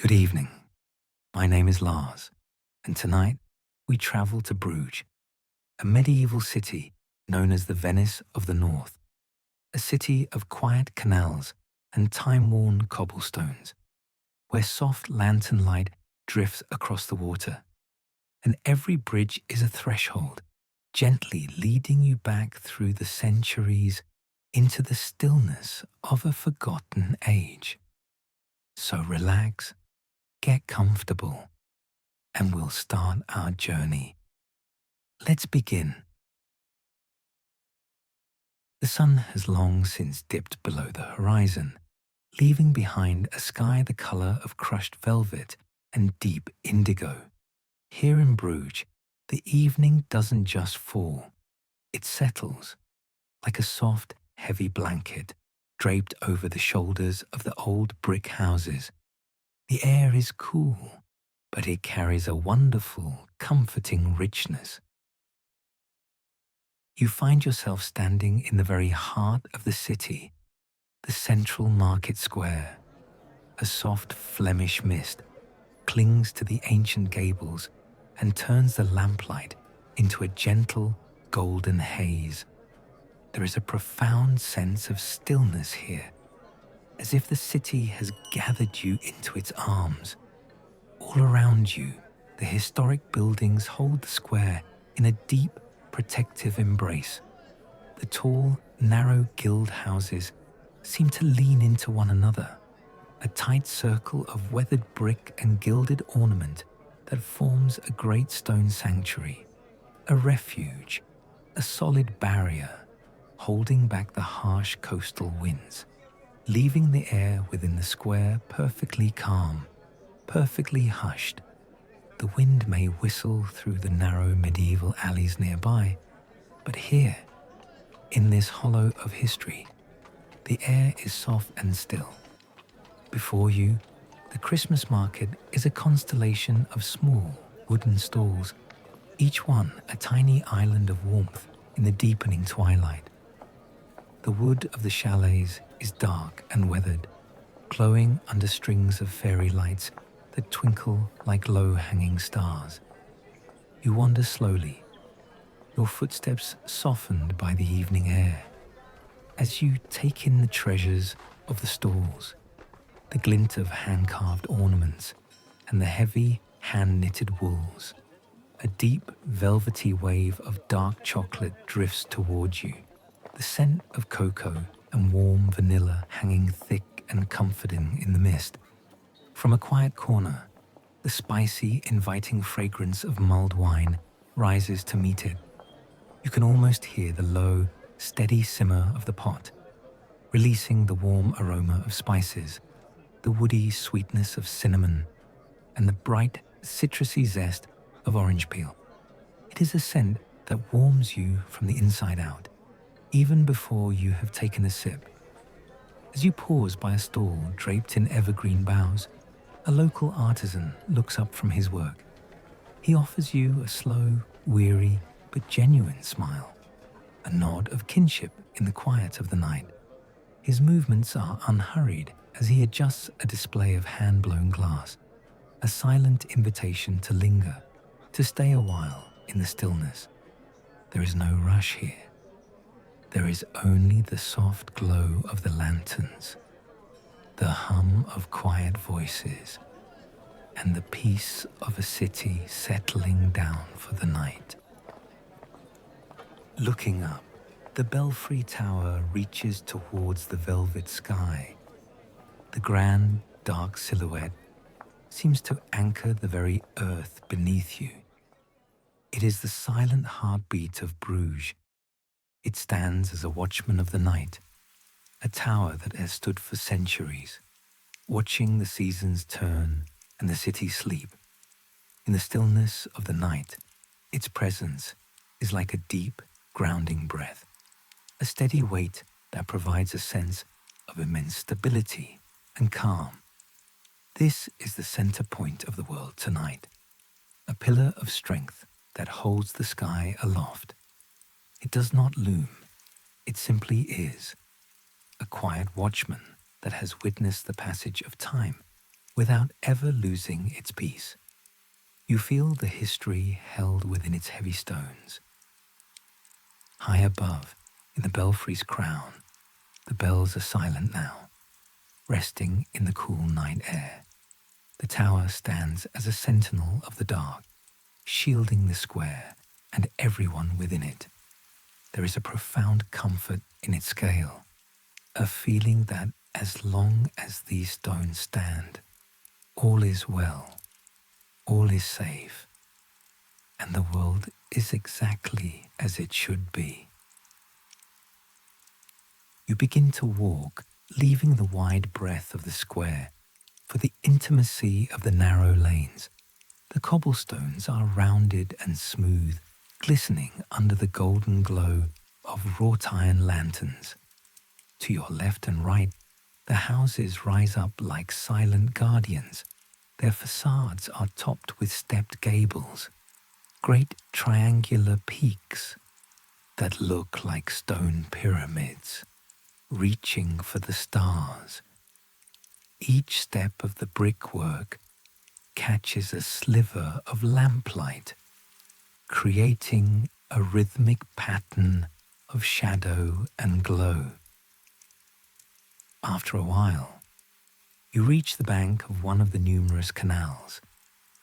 Good evening. My name is Lars, and tonight we travel to Bruges, a medieval city known as the Venice of the North, a city of quiet canals and time-worn cobblestones, where soft lantern light drifts across the water, and every bridge is a threshold, gently leading you back through the centuries into the stillness of a forgotten age. So relax, get comfortable, and we'll start our journey. Let's begin. The sun has long since dipped below the horizon, leaving behind a sky the color of crushed velvet and deep indigo. Here in Bruges, the evening doesn't just fall, it settles, like a soft, heavy blanket draped over the shoulders of the old brick houses. The air is cool, but it carries a wonderful, comforting richness. You find yourself standing in the very heart of the city, the central market square. A soft Flemish mist clings to the ancient gables and turns the lamplight into a gentle, golden haze. There is a profound sense of stillness here, as if the city has gathered you into its arms. All around you, the historic buildings hold the square in a deep, protective embrace. The tall, narrow guild houses seem to lean into one another, a tight circle of weathered brick and gilded ornament that forms a great stone sanctuary, a refuge, a solid barrier, holding back the harsh coastal winds, leaving the air within the square perfectly calm, perfectly hushed. The wind may whistle through the narrow medieval alleys nearby, but here, in this hollow of history, the air is soft and still. Before you, the Christmas market is a constellation of small wooden stalls, each one a tiny island of warmth in the deepening twilight. The wood of the chalets is dark and weathered, glowing under strings of fairy lights that twinkle like low-hanging stars. You wander slowly, your footsteps softened by the evening air, as you take in the treasures of the stalls, the glint of hand-carved ornaments, and the heavy, hand-knitted wools. A deep, velvety wave of dark chocolate drifts towards you, the scent of cocoa and warm vanilla hanging thick and comforting in the mist. From a quiet corner, the spicy, inviting fragrance of mulled wine rises to meet it. You can almost hear the low, steady simmer of the pot, releasing the warm aroma of spices, the woody sweetness of cinnamon, and the bright, citrusy zest of orange peel. It is a scent that warms you from the inside out, even before you have taken a sip. As you pause by a stall draped in evergreen boughs, a local artisan looks up from his work. He offers you a slow, weary, but genuine smile, a nod of kinship in the quiet of the night. His movements are unhurried as he adjusts a display of hand-blown glass, a silent invitation to linger, to stay a while in the stillness. There is no rush here. There is only the soft glow of the lanterns, the hum of quiet voices, and the peace of a city settling down for the night. Looking up, the Belfry tower reaches towards the velvet sky. The grand, dark silhouette seems to anchor the very earth beneath you. It is the silent heartbeat of Bruges. It stands as a watchman of the night, a tower that has stood for centuries, watching the seasons turn and the city sleep. In the stillness of the night, its presence is like a deep, grounding breath, a steady weight that provides a sense of immense stability and calm. This is the center point of the world tonight, a pillar of strength that holds the sky aloft. It does not loom, it simply is, a quiet watchman that has witnessed the passage of time, without ever losing its peace. You feel the history held within its heavy stones. High above, in the Belfry's crown, the bells are silent now, resting in the cool night air. The tower stands as a sentinel of the dark, shielding the square and everyone within it. There is a profound comfort in its scale, a feeling that as long as these stones stand, all is well, all is safe, and the world is exactly as it should be. You begin to walk, leaving the wide breadth of the square for the intimacy of the narrow lanes. The cobblestones are rounded and smooth, glistening under the golden glow of wrought iron lanterns. To your left and right, the houses rise up like silent guardians. Their facades are topped with stepped gables, great triangular peaks that look like stone pyramids, reaching for the stars. Each step of the brickwork catches a sliver of lamplight, creating a rhythmic pattern of shadow and glow. After a while, you reach the bank of one of the numerous canals.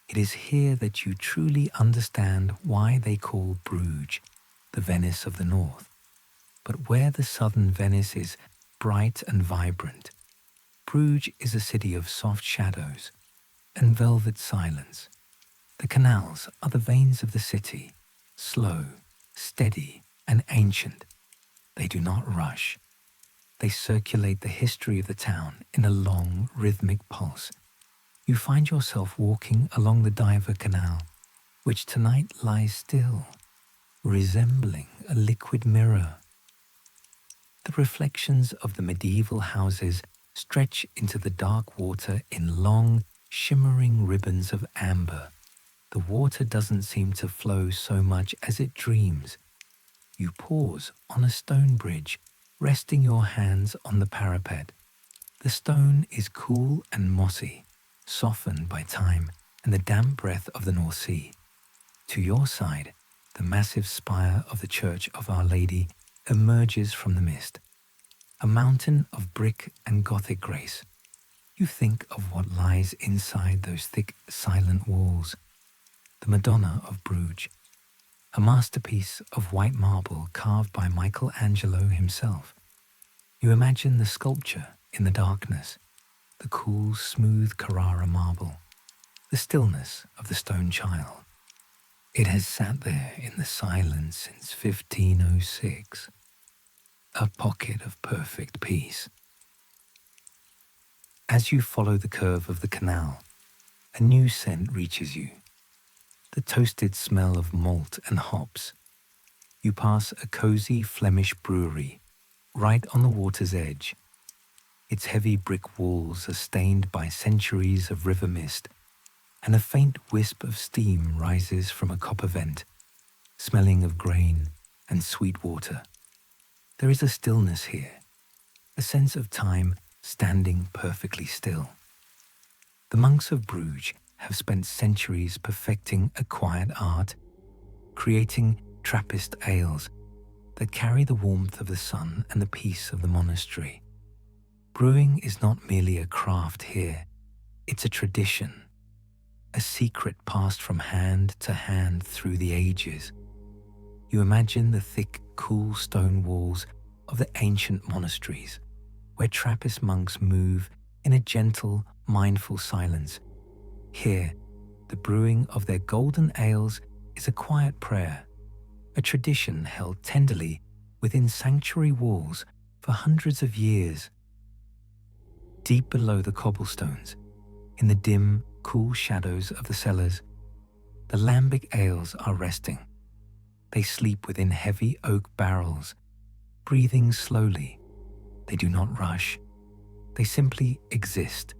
It is here that you truly understand why they call Bruges the Venice of the North. But where the southern Venice is bright and vibrant, Bruges is a city of soft shadows and velvet silence. The canals are the veins of the city, slow, steady, and ancient. They do not rush. They circulate the history of the town in a long, rhythmic pulse. You find yourself walking along the Diver Canal, which tonight lies still, resembling a liquid mirror. The reflections of the medieval houses stretch into the dark water in long, shimmering ribbons of amber. The water doesn't seem to flow so much as it dreams. You pause on a stone bridge, resting your hands on the parapet. The stone is cool and mossy, softened by time and the damp breath of the North Sea. To your side, the massive spire of the Church of Our Lady emerges from the mist, a mountain of brick and Gothic grace. You think of what lies inside those thick, silent walls. The Madonna of Bruges, a masterpiece of white marble carved by Michelangelo himself. You imagine the sculpture in the darkness, the cool, smooth Carrara marble, the stillness of the stone child. It has sat there in the silence since 1506, a pocket of perfect peace. As you follow the curve of the canal, a new scent reaches you, the toasted smell of malt and hops. You pass a cozy Flemish brewery right on the water's edge. Its heavy brick walls are stained by centuries of river mist, and a faint wisp of steam rises from a copper vent, smelling of grain and sweet water. There is a stillness here, a sense of time standing perfectly still. The monks of Bruges have spent centuries perfecting a quiet art, creating Trappist ales that carry the warmth of the sun and the peace of the monastery. Brewing is not merely a craft here, it's a tradition, a secret passed from hand to hand through the ages. You imagine the thick, cool stone walls of the ancient monasteries, where Trappist monks move in a gentle, mindful silence. Here, the brewing of their golden ales is a quiet prayer, a tradition held tenderly within sanctuary walls for hundreds of years. Deep below the cobblestones, in the dim, cool shadows of the cellars, the lambic ales are resting. They sleep within heavy oak barrels, breathing slowly. They do not rush. They simply exist,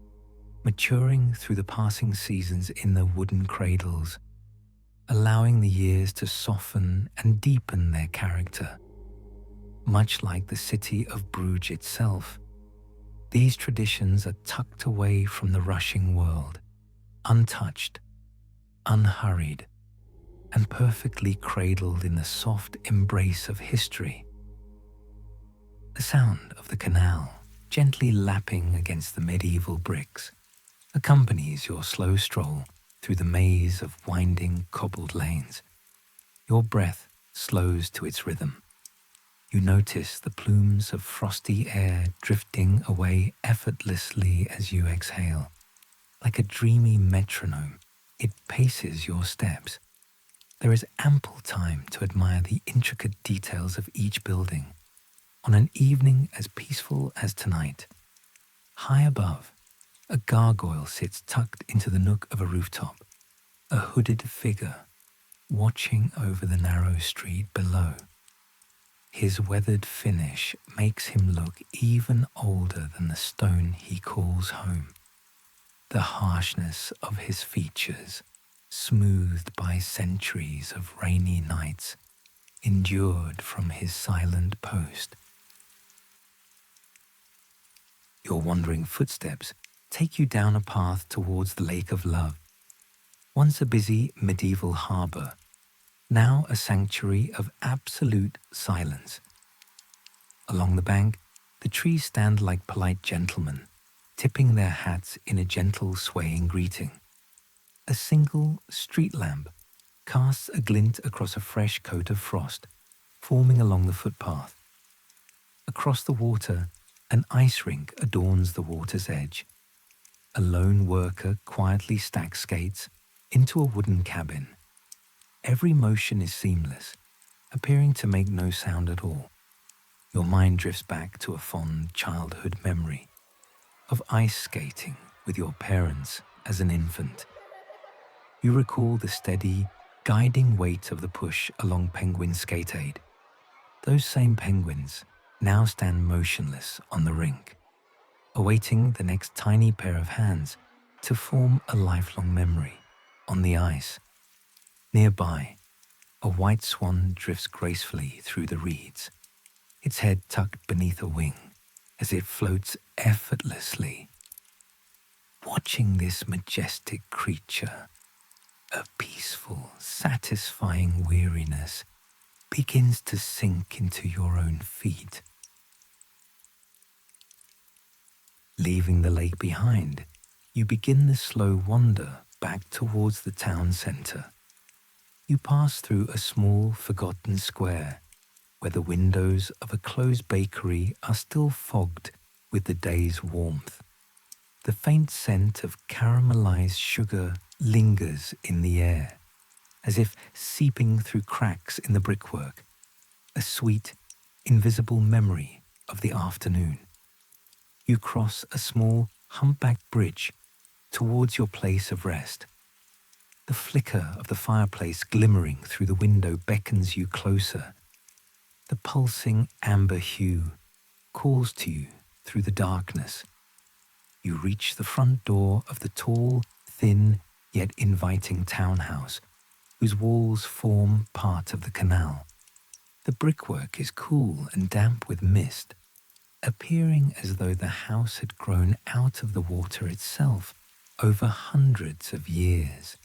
maturing through the passing seasons in their wooden cradles, allowing the years to soften and deepen their character. Much like the city of Bruges itself, These traditions are tucked away from the rushing world, untouched, unhurried, and perfectly cradled in the soft embrace of history. The sound of the canal, gently lapping against the medieval bricks, accompanies your slow stroll through the maze of winding cobbled lanes. Your breath slows to its rhythm. You notice the plumes of frosty air drifting away effortlessly as you exhale. Like a dreamy metronome, it paces your steps. There is ample time to admire the intricate details of each building. On an evening as peaceful as tonight, high above, a gargoyle sits tucked into the nook of a rooftop, a hooded figure watching over the narrow street below. His weathered finish makes him look even older than the stone he calls home. The harshness of his features, smoothed by centuries of rainy nights, endured from his silent post. Your wandering footsteps take you down a path towards the Lake of Love, once a busy medieval harbour, now a sanctuary of absolute silence. Along the bank, the trees stand like polite gentlemen, tipping their hats in a gentle swaying greeting. A single street lamp casts a glint across a fresh coat of frost, forming along the footpath. Across the water, an ice rink adorns the water's edge. A lone worker quietly stacks skates into a wooden cabin. Every motion is seamless, appearing to make no sound at all. Your mind drifts back to a fond childhood memory of ice skating with your parents as an infant. You recall the steady, guiding weight of the push along Penguin Skate Aid. Those same penguins now stand motionless on the rink, awaiting the next tiny pair of hands to form a lifelong memory on the ice. Nearby, a white swan drifts gracefully through the reeds, its head tucked beneath a wing as it floats effortlessly. Watching this majestic creature, a peaceful, satisfying weariness begins to sink into your own feet. Leaving the lake behind, you begin the slow wander back towards the town centre. You pass through a small, forgotten square where the windows of a closed bakery are still fogged with the day's warmth. The faint scent of caramelized sugar lingers in the air, as if seeping through cracks in the brickwork, a sweet, invisible memory of the afternoon. You cross a small, humpbacked bridge towards your place of rest. The flicker of the fireplace glimmering through the window beckons you closer. The pulsing amber hue calls to you through the darkness. You reach the front door of the tall, thin, yet inviting townhouse, whose walls form part of the canal. The brickwork is cool and damp with mist, appearing as though the house had grown out of the water itself over hundreds of years.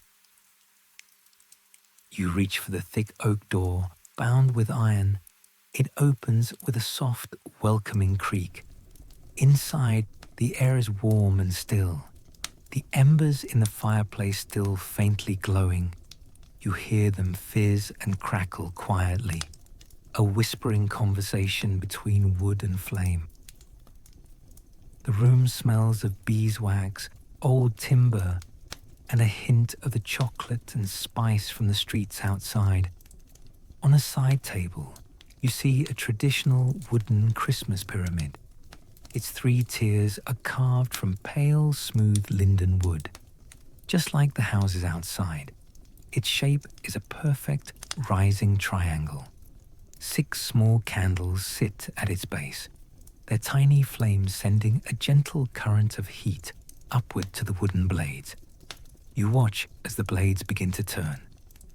You reach for the thick oak door, bound with iron. It opens with a soft, welcoming creak. Inside, the air is warm and still, the embers in the fireplace still faintly glowing. You hear them fizz and crackle quietly, a whispering conversation between wood and flame. The room smells of beeswax, old timber, and a hint of the chocolate and spice from the streets outside. On a side table, you see a traditional wooden Christmas pyramid. Its 3 tiers are carved from pale, smooth linden wood. Just like the houses outside, its shape is a perfect rising triangle. 6 small candles sit at its base, their tiny flames sending a gentle current of heat upward to the wooden blades. You watch as the blades begin to turn,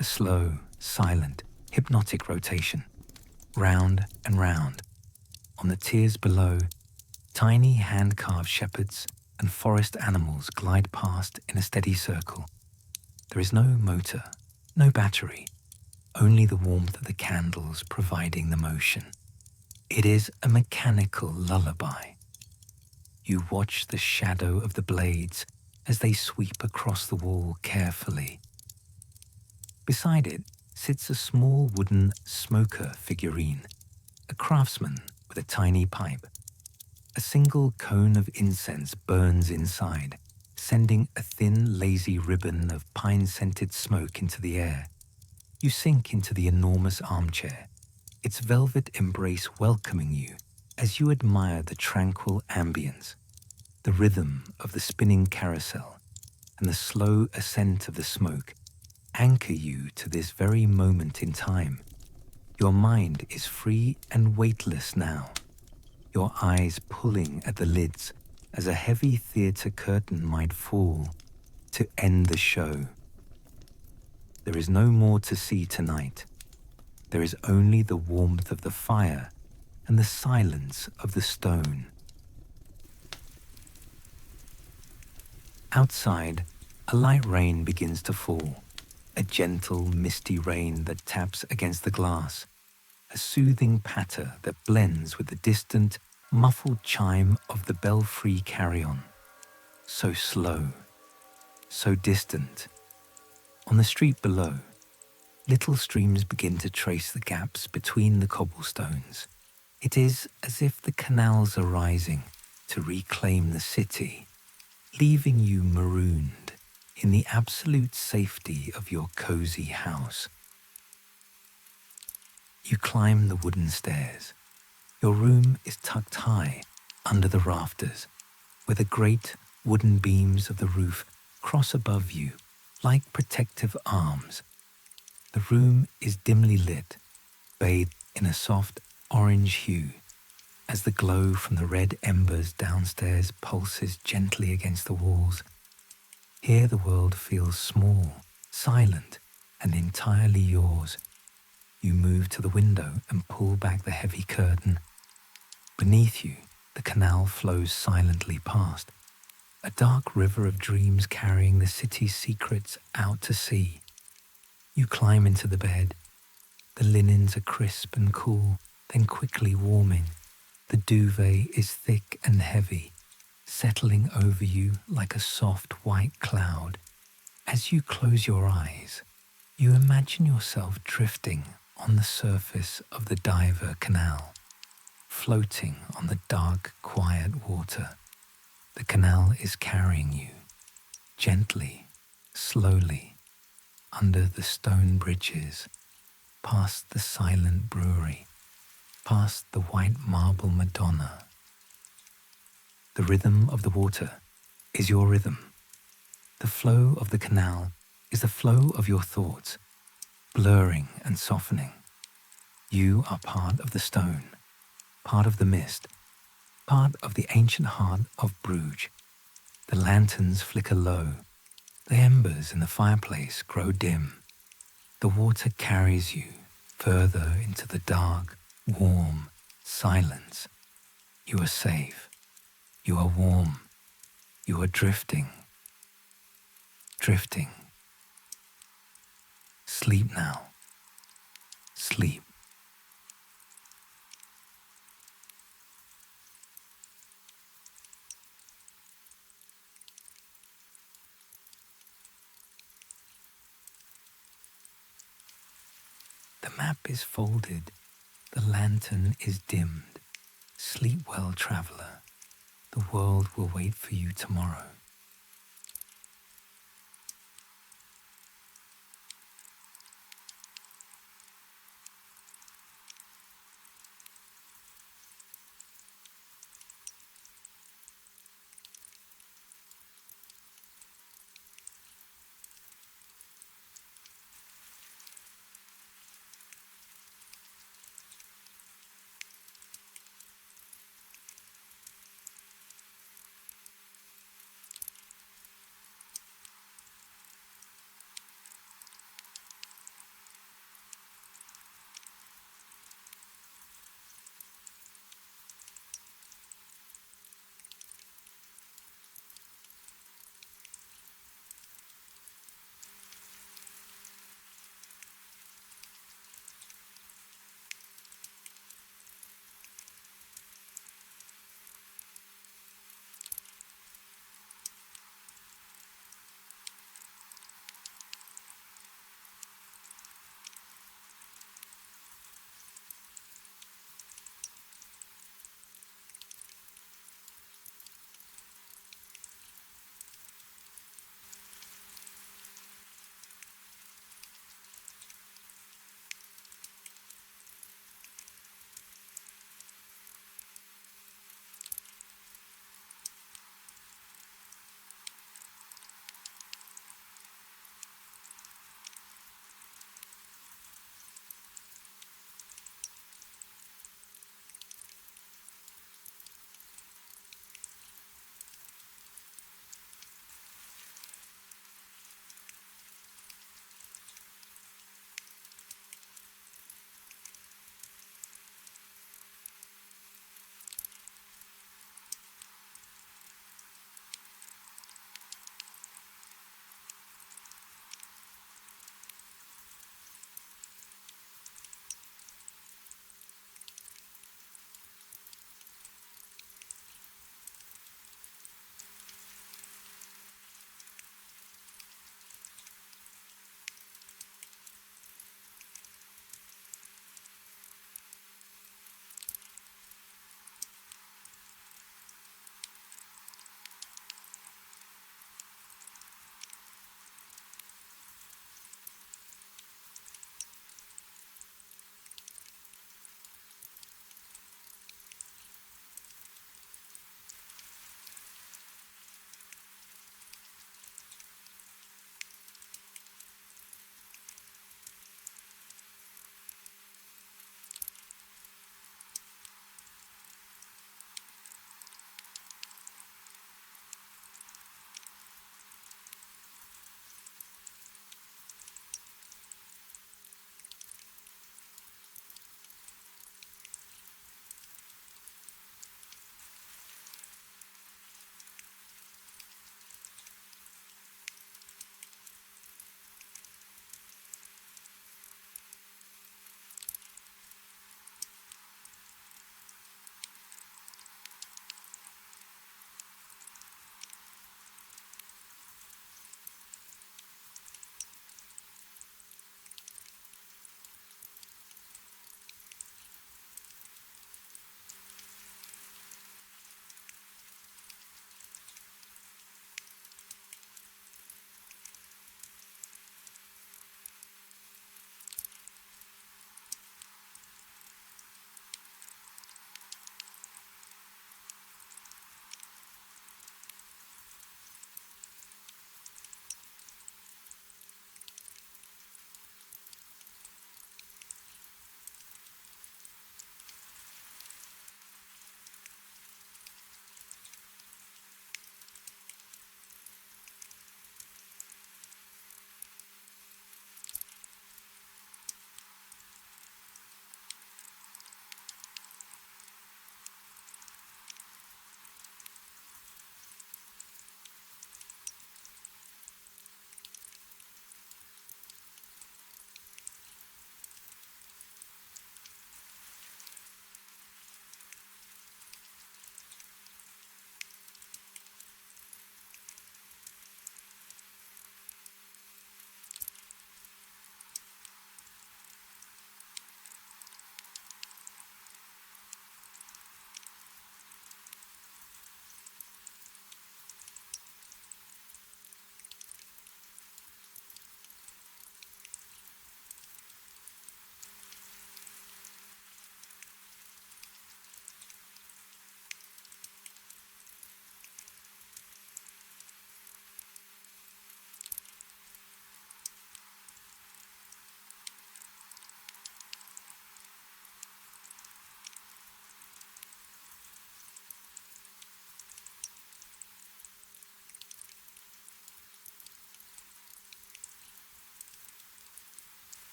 a slow, silent, hypnotic rotation, round and round. On the tiers below, Tiny hand-carved shepherds and forest animals glide past in a steady circle. There is no motor, no battery, only the warmth of the candles providing the motion. It is a mechanical lullaby. You watch the shadow of the blades as they sweep across the wall carefully. Beside it sits a small wooden smoker figurine, a craftsman with a tiny pipe. A single cone of incense burns inside, sending a thin, lazy ribbon of pine-scented smoke into the air. You sink into the enormous armchair, its velvet embrace welcoming you as you admire the tranquil ambience, the rhythm of the spinning carousel, and the slow ascent of the smoke anchor you to this very moment in time. Your mind is free and weightless now, your eyes pulling at the lids as a heavy theatre curtain might fall to end the show. There is no more to see tonight. There is only the warmth of the fire and the silence of the stone. Outside, a light rain begins to fall, a gentle, misty rain that taps against the glass, a soothing patter that blends with the distant, muffled chime of the Belfry carry-on. So slow, so distant. On the street below, little streams begin to trace the gaps between the cobblestones. It is as if the canals are rising to reclaim the city, leaving you marooned in the absolute safety of your cozy house. You climb the wooden stairs. Your room is tucked high under the rafters, where the great wooden beams of the roof cross above you like protective arms. The room is dimly lit, bathed in a soft orange hue, as the glow from the red embers downstairs pulses gently against the walls. Here the world feels small, silent, and entirely yours. You move to the window and pull back the heavy curtain. Beneath you, the canal flows silently past, a dark river of dreams carrying the city's secrets out to sea. You climb into the bed. The linens are crisp and cool, then quickly warming. The duvet is thick and heavy, settling over you like a soft white cloud. As you close your eyes, you imagine yourself drifting on the surface of the Diver Canal, floating on the dark, quiet water. The canal is carrying you, gently, slowly, under the stone bridges, past the silent brewery, past the white marble Madonna. The rhythm of the water is your rhythm. The flow of the canal is the flow of your thoughts, blurring and softening. You are part of the stone, part of the mist, part of the ancient heart of Bruges. The lanterns flicker low. The embers in the fireplace grow dim. The water carries you further into the dark, warm silence. You are safe. You are warm. You are drifting. Drifting. Sleep now. Sleep. The map is folded. The lantern is dimmed. Sleep well, traveler. The world will wait for you tomorrow.